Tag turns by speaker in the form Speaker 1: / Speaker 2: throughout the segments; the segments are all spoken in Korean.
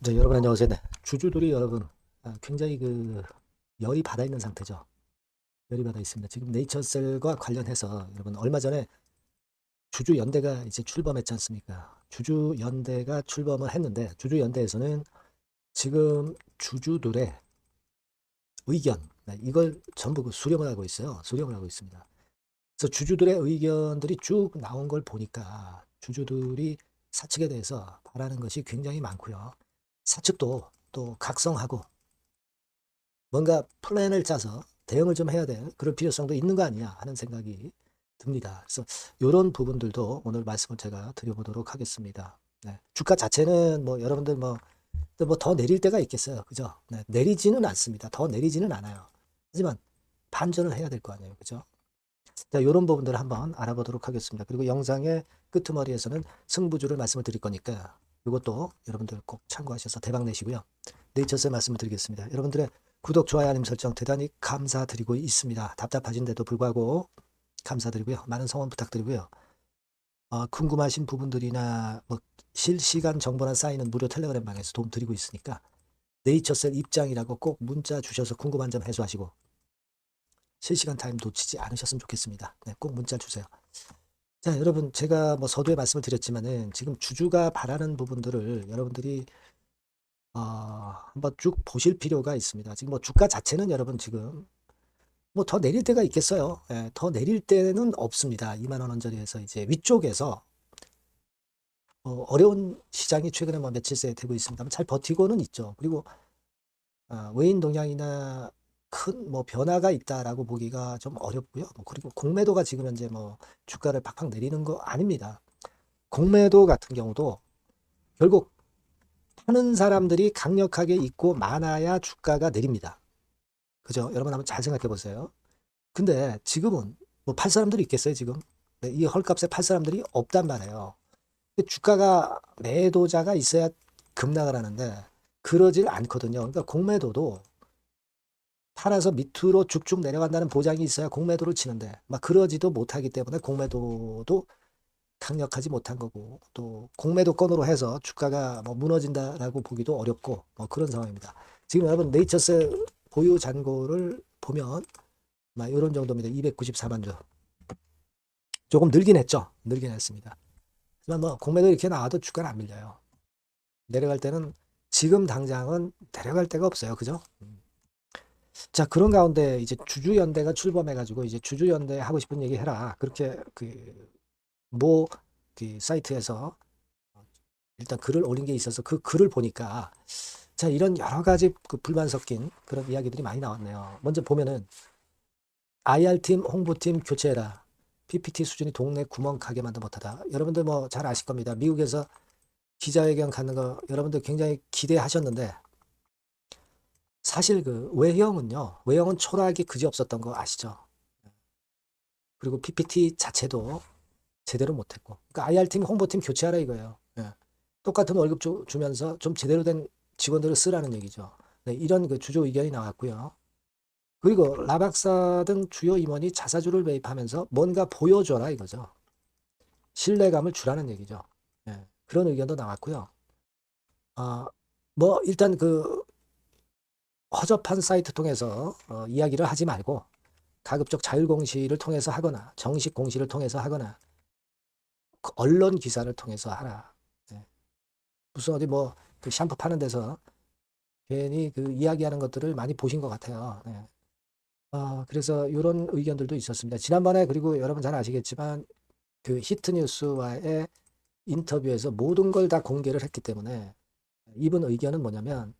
Speaker 1: 네, 여러분 안녕하세요. 네, 주주들이 여러분 굉장히 열이 받아 있는 상태죠. 열이 받아 있습니다. 지금 네이처셀과 관련해서 여러분 얼마 전에 주주연대가 이제 출범했지 않습니까? 주주연대가 출범을 했는데 주주연대에서는 지금 주주들의 의견 이걸 전부 수렴을 하고 있어요. 수렴을 하고 있습니다. 그래서 주주들의 의견들이 쭉 나온 걸 보니까 주주들이 사측에 대해서 바라는 것이 굉장히 많고요. 사측도 또 각성하고 뭔가 플랜을 짜서 대응을 좀 해야 될 그럴 필요성도 있는 거 아니냐 하는 생각이 듭니다. 그래서 이런 부분들도 오늘 말씀을 제가 드려보도록 하겠습니다. 네. 주가 자체는 뭐 여러분들 뭐 더 내릴 때가 있겠어요. 그죠? 네. 내리지는 않습니다. 더 내리지는 않아요. 하지만 반전을 해야 될 거 아니에요. 그죠? 자, 이런 부분들을 한번 알아보도록 하겠습니다. 그리고 영상의 끄트머리에서는 승부주를 말씀을 드릴 거니까 이것도 여러분들 꼭 참고하셔서 대박 내시고요. 네이처스의 말씀을 드리겠습니다. 여러분들의 구독, 좋아요, 알림 설정 대단히 감사드리고 있습니다. 답답하신데도 불구하고 감사드리고요. 많은 성원 부탁드리고요. 궁금하신 부분들이나 뭐 실시간 정보나 쌓이는 무료 텔레그램방에서 도움 드리고 있으니까 네이처셀 입장이라고 꼭 문자 주셔서 궁금한 점 해소하시고 실시간 타임 놓치지 않으셨으면 좋겠습니다. 네, 꼭 문자 주세요. 자, 여러분 제가 뭐 서두에 말씀을 드렸지만은 지금 주주가 바라는 부분들을 여러분들이 한번 쭉 보실 필요가 있습니다. 지금 뭐 주가 자체는 여러분 지금 뭐 더 내릴 때가 있겠어요. 예, 더 내릴 때는 없습니다. 2만 원 언저리에서 이제 위쪽에서 어려운 시장이 최근에 뭐 며칠 새 되고 있습니다만 잘 버티고는 있죠. 그리고 외인 동향이나 큰 뭐 변화가 있다라고 보기가 좀 어렵고요. 뭐 그리고 공매도가 지금 현재 뭐 주가를 팍팍 내리는 거 아닙니다. 공매도 같은 경우도 결국 파는 사람들이 강력하게 있고 많아야 주가가 내립니다. 그죠? 여러분 한번 잘 생각해 보세요. 근데 지금은 뭐 팔 사람들이 있겠어요, 지금? 네, 이 헐값에 팔 사람들이 없단 말이에요. 주가가 매도자가 있어야 급락을 하는데 그러질 않거든요. 그러니까 공매도도 팔아서 밑으로 쭉쭉 내려간다는 보장이 있어야 공매도를 치는데 막 그러지도 못하기 때문에 공매도도 강력하지 못한 거고 또 공매도 건으로 해서 주가가 뭐 무너진다라고 보기도 어렵고 뭐 그런 상황입니다. 지금 여러분 네이처스 보유 잔고를 보면 막 이런 정도입니다. 294만 주. 조금 늘긴 했죠. 늘긴 했습니다. 하지만 뭐 공매도 이렇게 나와도 주가는 안 밀려요. 내려갈 때는 지금 당장은 내려갈 데가 없어요. 그죠? 자, 그런 가운데 이제 주주연대가 출범해가지고 이제 주주연대 하고 싶은 얘기 해라. 그렇게 모 사이트에서 일단 글을 올린 게 있어서 그 글을 보니까 자, 이런 여러 가지 불만 섞인 그런 이야기들이 많이 나왔네요. 먼저 보면은 IR팀 홍보팀 교체해라. PPT 수준이 동네 구멍가게 만도 못하다. 여러분들 뭐 잘 아실 겁니다. 미국에서 기자회견 갖는 거 여러분들 굉장히 기대하셨는데 사실 외형은 초라하기 그지없었던 거 아시죠? 그리고 PPT 자체도 제대로 못했고. 그러니까 IR팀 홍보팀 교체하라 이거예요. 예. 똑같은 월급 주면서 좀 제대로 된 직원들을 쓰라는 얘기죠. 네, 이런 주주 의견이 나왔고요. 그리고 라박사 등 주요 임원이 자사주를 매입하면서 뭔가 보여줘라 이거죠. 신뢰감을 주라는 얘기죠. 예, 그런 의견도 나왔고요. 뭐 일단 허접한 사이트 통해서 이야기를 하지 말고 가급적 자율 공시를 통해서 하거나 정식 공시를 통해서 하거나 그 언론 기사를 통해서 하라. 예. 무슨 어디 뭐 샴푸 파는 데서 괜히 이야기하는 것들을 많이 보신 것 같아요. 예. 그래서 이런 의견들도 있었습니다. 지난번에 그리고 여러분 잘 아시겠지만 히트뉴스와의 인터뷰에서 모든 걸 다 공개를 했기 때문에 이분 의견은 뭐냐면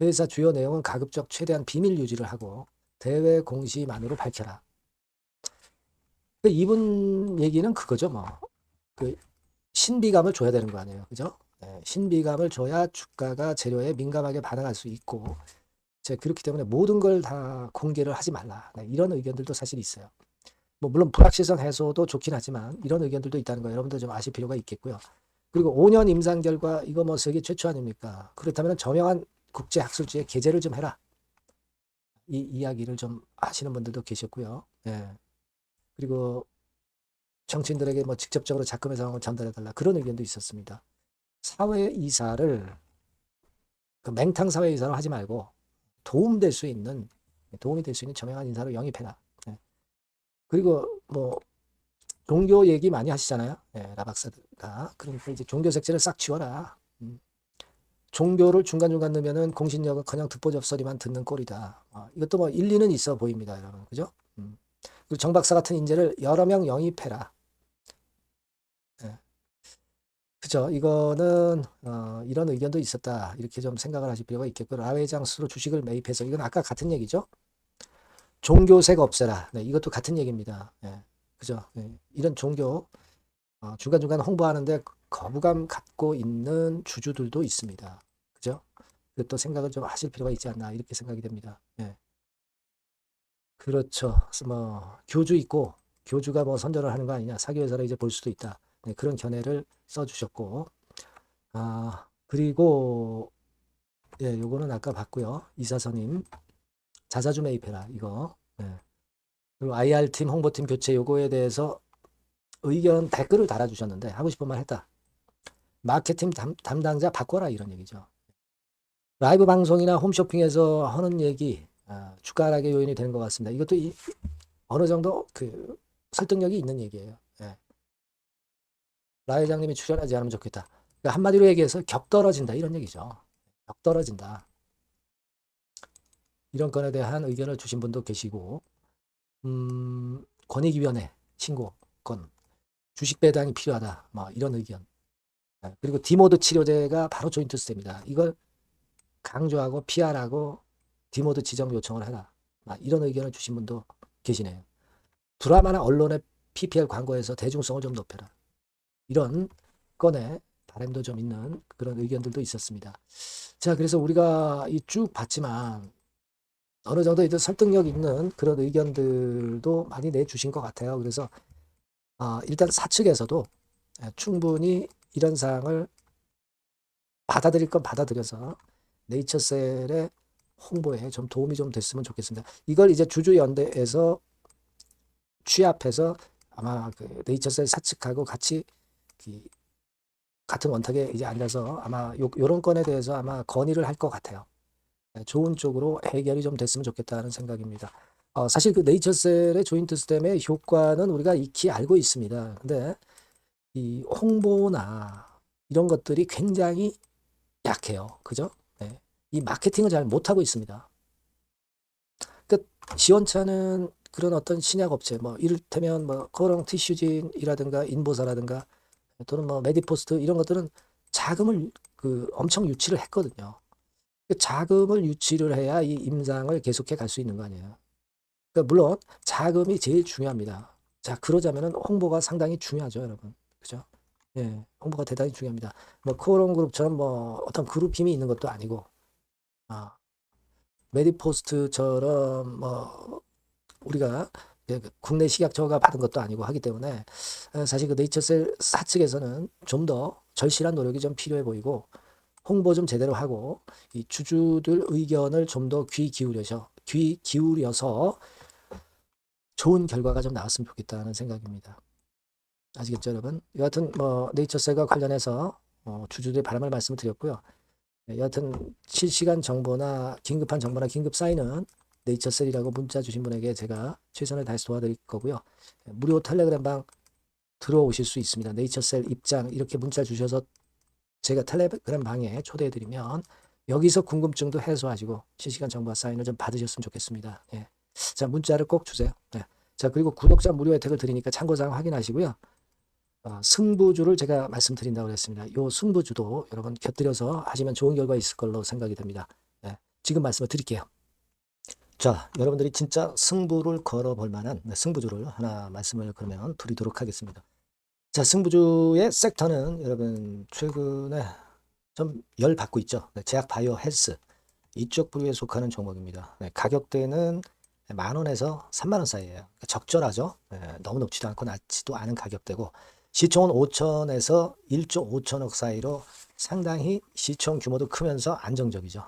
Speaker 1: 회사 주요 내용은 가급적 최대한 비밀 유지를 하고 대외 공시만으로 밝혀라. 이분 얘기는 그거죠, 뭐. 그 신비감을 줘야 되는 거 아니에요. 그죠? 네, 신비감을 줘야 주가가 재료에 민감하게 반응할 수 있고, 그렇기 때문에 모든 걸 다 공개를 하지 말라. 네, 이런 의견들도 사실 있어요. 뭐, 물론 불확실성 해소도 좋긴 하지만, 이런 의견들도 있다는 거 여러분들 좀 아실 필요가 있겠고요. 그리고 5년 임상 결과, 이거 뭐 세계 최초 아닙니까? 그렇다면 저명한 국제학술지에 게재를 좀 해라. 이 이야기를 좀 하시는 분들도 계셨고요. 예. 그리고 정치인들에게 뭐 직접적으로 작금의 상황을 전달해달라. 그런 의견도 있었습니다. 사회 이사를 그 맹탕 사회 이사로 하지 말고 도움이 될 수 있는 저명한 인사로 영입해라. 예. 그리고 뭐 종교 얘기 많이 하시잖아요. 예, 라박사가. 그러니까 이제 종교 색채를 싹 지워라. 종교를 중간중간 넣으면은 공신력은 그냥 듣보잡소리만 듣는 꼴이다. 이것도 뭐 일리는 있어 보입니다, 여러분. 그죠? 그리고 정 박사 같은 인재를 여러 명 영입해라. 예. 그죠? 이거는 이런 의견도 있었다. 이렇게 좀 생각을 하실 필요가 있겠고, 라 회장 스스로 주식을 매입해서 이건 아까 같은 얘기죠. 종교색 없애라. 네, 이것도 같은 얘기입니다. 예. 그죠? 예. 이런 종교 중간중간 홍보하는데 거부감 갖고 있는 주주들도 있습니다. 그죠? 그것도 생각을 좀 하실 필요가 있지 않나 이렇게 생각이 됩니다. 예. 그렇죠. 그래서 뭐 교주 있고 교주가 뭐 선전을 하는 거 아니냐 사기회사로 이제 볼 수도 있다. 네, 그런 견해를 써주셨고 그리고 예, 요거는 아까 봤고요. 이사선임 자사주 매입해라 이거. 예. 그리고 IR팀 홍보팀 교체 요거에 대해서 의견 댓글을 달아주셨는데 하고 싶은 말 했다. 마케팅 담당자 바꿔라 이런 얘기죠. 라이브 방송이나 홈쇼핑에서 하는 얘기 주가 하락의 요인이 되는 것 같습니다. 이것도 어느 정도 그 설득력이 있는 얘기예요. 예. 라 회장님이 출연하지 않으면 좋겠다. 그러니까 한마디로 얘기해서 격 떨어진다 이런 얘기죠. 격 떨어진다. 이런 건에 대한 의견을 주신 분도 계시고 권익위원회 신고건 주식 배당이 필요하다. 뭐 이런 의견. 그리고 디모드 치료제가 바로 조인트 스텝입니다. 이걸 강조하고 PR하고 디모드 지정 요청을 하라. 이런 의견을 주신 분도 계시네요. 드라마나 언론의 PPL 광고에서 대중성을 좀 높여라. 이런 건에 바람도 좀 있는 그런 의견들도 있었습니다. 자, 그래서 우리가 쭉 봤지만 어느 정도 이제 설득력 있는 그런 의견들도 많이 내주신 것 같아요. 그래서 일단 사측에서도 충분히 이런 사항을 받아들일 건 받아들여서 네이처셀의 홍보에 좀 도움이 좀 됐으면 좋겠습니다. 이걸 이제 주주연대에서 취합해서 아마 그 네이처셀 사측하고 같이 같은 원탁에 이제 앉아서 아마 요런 건에 대해서 아마 건의를 할 것 같아요. 좋은 쪽으로 해결이 좀 됐으면 좋겠다는 생각입니다. 사실 그 네이처셀의 조인트 스템의 효과는 우리가 익히 알고 있습니다. 근데 이 홍보나 이런 것들이 굉장히 약해요. 그죠? 네. 이 마케팅을 잘 못하고 있습니다. 그러니까 시원찮은 그런 어떤 신약 업체, 뭐 이를테면 뭐 코롱 티슈진이라든가 인보사라든가 또는 뭐 메디포스트 이런 것들은 자금을 엄청 유치를 했거든요. 자금을 유치를 해야 이 임상을 계속해 갈 수 있는 거 아니에요. 그러니까 물론 자금이 제일 중요합니다. 자, 그러자면은 홍보가 상당히 중요하죠, 여러분. 그죠? 예, 홍보가 대단히 중요합니다. 뭐 코오롱 그룹처럼 뭐 어떤 그룹 힘이 있는 것도 아니고, 메디포스트처럼 뭐 우리가 국내 식약처가 받은 것도 아니고 하기 때문에 사실 그 네이처셀 사측에서는 좀 더 절실한 노력이 좀 필요해 보이고 홍보 좀 제대로 하고 이 주주들 의견을 좀 더 귀 기울여서 좋은 결과가 좀 나왔으면 좋겠다는 생각입니다. 아시겠죠, 여러분? 여하튼 뭐 네이처셀과 관련해서 주주들의 바람을 말씀을 드렸고요. 여하튼 실시간 정보나 긴급한 정보나 긴급 사인은 네이처셀이라고 문자 주신 분에게 제가 최선을 다해서 도와드릴 거고요. 무료 텔레그램방 들어오실 수 있습니다. 네이처셀 입장 이렇게 문자 주셔서 제가 텔레그램 방에 초대해드리면 여기서 궁금증도 해소하시고 실시간 정보와 사인을 좀 받으셨으면 좋겠습니다. 예. 자, 문자를 꼭 주세요. 예. 자, 그리고 구독자 무료 혜택을 드리니까 참고사항 확인하시고요. 승부주를 제가 말씀드린다고 했습니다. 이 승부주도 여러분 곁들여서 하시면 좋은 결과 있을 걸로 생각이 됩니다. 예. 지금 말씀을 드릴게요. 자, 여러분들이 진짜 승부를 걸어볼 만한 승부주를 하나 말씀을 그러면 드리도록 하겠습니다. 자, 승부주의 섹터는 여러분 최근에 좀 열 받고 있죠. 제약 바이오 헬스 이쪽 부류에 속하는 종목입니다. 가격대는 10,000원에서 30,000원 사이에요. 적절하죠. 너무 높지도 않고 낮지도 않은 가격대고 시총은 5천에서 1조 5천억 사이로 상당히 시총 규모도 크면서 안정적이죠.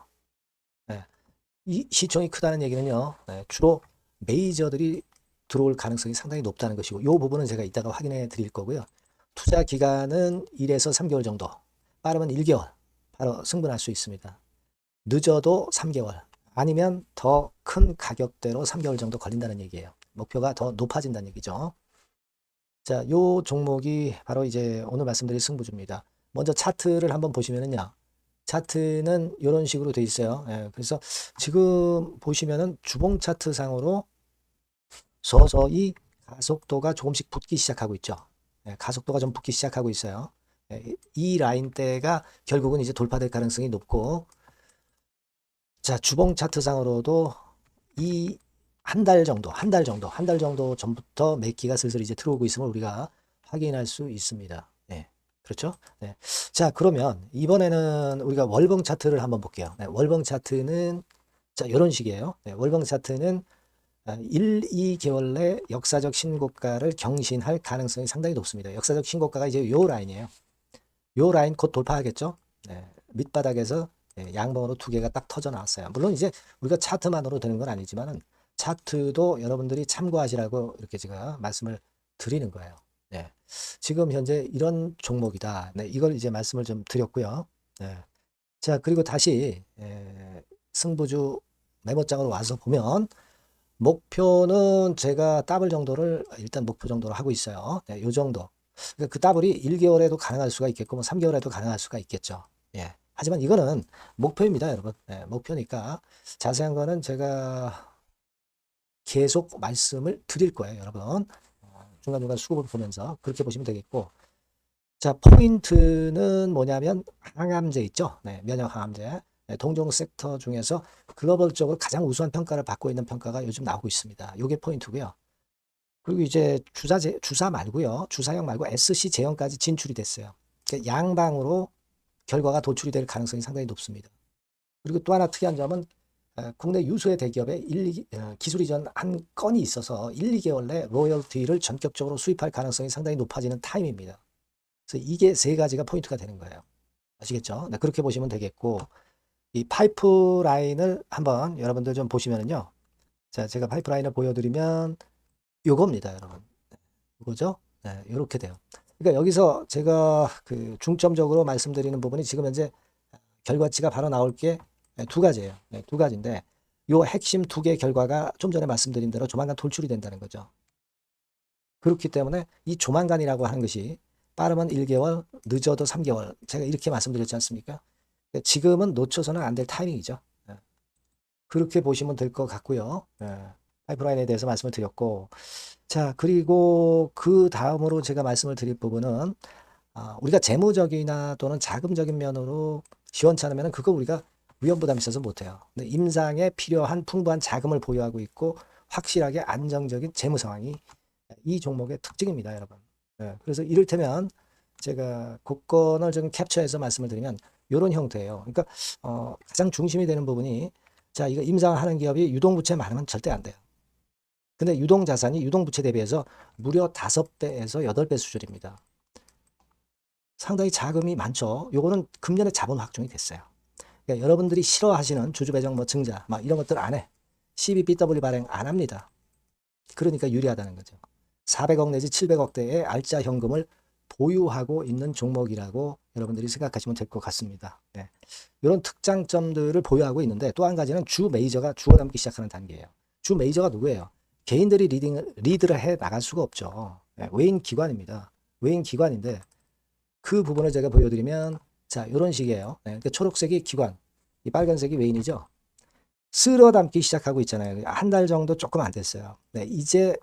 Speaker 1: 이 시총이 크다는 얘기는요. 주로 메이저들이 들어올 가능성이 상당히 높다는 것이고 이 부분은 제가 이따가 확인해 드릴 거고요. 투자 기간은 1에서 3개월 정도, 빠르면 1개월 바로 승분할 수 있습니다. 늦어도 3개월 아니면 더 큰 가격대로 3개월 정도 걸린다는 얘기예요. 목표가 더 높아진다는 얘기죠. 자, 요 종목이 바로 이제 오늘 말씀드릴 승부주입니다. 먼저 차트를 한번 보시면은요. 차트는 이런 식으로 돼 있어요. 예, 그래서 지금 보시면은 주봉 차트 상으로 서서히 가속도가 조금씩 붙기 시작하고 있죠. 예, 가속도가 좀 붙기 시작하고 있어요. 예, 이 라인대가 결국은 이제 돌파될 가능성이 높고, 자, 주봉 차트 상으로도 이 한 달 정도 전부터 매기가 슬슬 이제 들어오고 있음을 우리가 확인할 수 있습니다. 네, 그렇죠? 네. 자, 그러면 이번에는 우리가 월봉 차트를 한번 볼게요. 네, 월봉 차트는 자, 이런 식이에요. 네, 월봉 차트는 1, 2개월 내 역사적 신고가를 경신할 가능성이 상당히 높습니다. 역사적 신고가가 이제 요 라인이에요. 요 라인 곧 돌파하겠죠? 네, 밑바닥에서 양봉으로 두 개가 딱 터져 나왔어요. 물론 이제 우리가 차트만으로 되는 건 아니지만은 차트도 여러분들이 참고하시라고 이렇게 제가 말씀을 드리는 거예요. 네. 지금 현재 이런 종목이다. 네, 이걸 이제 말씀을 좀 드렸고요. 네. 자, 그리고 다시 승부주 메모장으로 와서 보면 목표는 제가 더블 정도를 일단 목표 정도로 하고 있어요. 네, 요 정도. 그러니까 그 더블이 1개월에도 가능할 수가 있겠고 뭐 3개월에도 가능할 수가 있겠죠. 예. 하지만 이거는 목표입니다, 여러분. 예, 목표니까 자세한 거는 제가 계속 말씀을 드릴 거예요, 여러분. 중간중간 수급을 보면서 그렇게 보시면 되겠고. 자, 포인트는 뭐냐면 항암제 있죠. 네, 면역 항암제. 네, 동종 섹터 중에서 글로벌적으로 가장 우수한 평가를 받고 있는 평가가 요즘 나오고 있습니다. 요게 포인트고요. 그리고 이제 주사 말고요. 주사형 말고 SC 제형까지 진출이 됐어요. 그러니까 양방으로 결과가 도출이 될 가능성이 상당히 높습니다. 그리고 또 하나 특이한 점은 국내 유수의 대기업에 기술 이전 한 건이 있어서 1, 2개월 내 로열티를 전격적으로 수입할 가능성이 상당히 높아지는 타임입니다. 그래서 이게 세 가지가 포인트가 되는 거예요. 아시겠죠? 네, 그렇게 보시면 되겠고, 이 파이프라인을 한번 여러분들 좀 보시면은요. 자, 제가 파이프라인을 보여드리면 요겁니다, 여러분. 이거죠? 네, 이렇게 돼요. 그러니까 여기서 제가 그 중점적으로 말씀드리는 부분이 지금 현재 결과치가 바로 나올 게 두 가지예요. 네, 두 가지인데 요 핵심 두 개 결과가 좀 전에 말씀드린 대로 조만간 돌출이 된다는 거죠. 그렇기 때문에 이 조만간이라고 하는 것이 빠르면 1개월, 늦어도 3개월. 제가 이렇게 말씀드렸지 않습니까? 지금은 놓쳐서는 안 될 타이밍이죠. 네. 그렇게 보시면 될 것 같고요. 네. 파이프라인에 대해서 말씀을 드렸고, 자, 그리고 그 다음으로 제가 말씀을 드릴 부분은 우리가 재무적이나 또는 자금적인 면으로 시원찮으면 그거 우리가 위험부담이 있어서 못해요. 근데 임상에 필요한 풍부한 자금을 보유하고 있고 확실하게 안정적인 재무 상황이 이 종목의 특징입니다, 여러분. 네, 그래서 이를테면 제가 곡선을 좀 캡처해서 말씀을 드리면 이런 형태예요. 그러니까 가장 중심이 되는 부분이 자, 이거 임상하는 기업이 유동부채 많으면 절대 안 돼요. 근데 유동자산이 유동부채 대비해서 무려 5배에서 8배 수준입니다. 상당히 자금이 많죠. 요거는 금년에 자본 확정이 됐어요. 그러니까 여러분들이 싫어하시는 주주배정 뭐 증자 막 이런 것들 안 해. CBBW 발행 안 합니다. 그러니까 유리하다는 거죠. 400억 내지 700억대의 알짜 현금을 보유하고 있는 종목이라고 여러분들이 생각하시면 될 것 같습니다. 네. 이런 특장점들을 보유하고 있는데 또 한 가지는 주 메이저가 주워 담기 시작하는 단계예요. 주 메이저가 누구예요? 개인들이 리드를 해 나갈 수가 없죠. 네. 외인 기관입니다. 외인 기관인데 그 부분을 제가 보여드리면 자 이런 식이에요. 네. 그러니까 초록색이 기관, 이 빨간색이 외인이죠. 쓸어 담기 시작하고 있잖아요. 한 달 정도 조금 안 됐어요. 네. 이제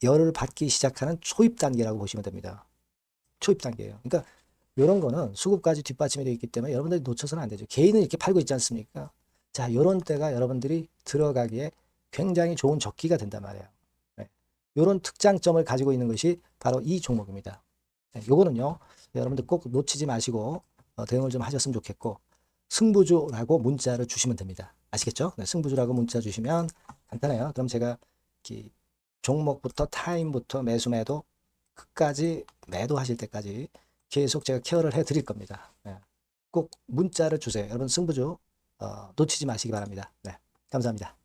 Speaker 1: 열을 받기 시작하는 초입 단계라고 보시면 됩니다. 초입 단계예요. 그러니까 이런 거는 수급까지 뒷받침이 되어 있기 때문에 여러분들이 놓쳐서는 안 되죠. 개인은 이렇게 팔고 있지 않습니까? 자, 이런 때가 여러분들이 들어가기에 굉장히 좋은 적기가 된단 말이에요. 네. 이런 특장점을 가지고 있는 것이 바로 이 종목입니다. 네, 요거는요, 여러분들 꼭 놓치지 마시고 대응을 좀 하셨으면 좋겠고, 승부주라고 문자를 주시면 됩니다. 아시겠죠? 네, 승부주라고 문자 주시면 간단해요. 그럼 제가 종목부터 타임부터 매수 매도 끝까지 매도하실 때까지 계속 제가 케어를 해 드릴 겁니다. 네. 꼭 문자를 주세요. 여러분 승부주 놓치지 마시기 바랍니다. 네, 감사합니다.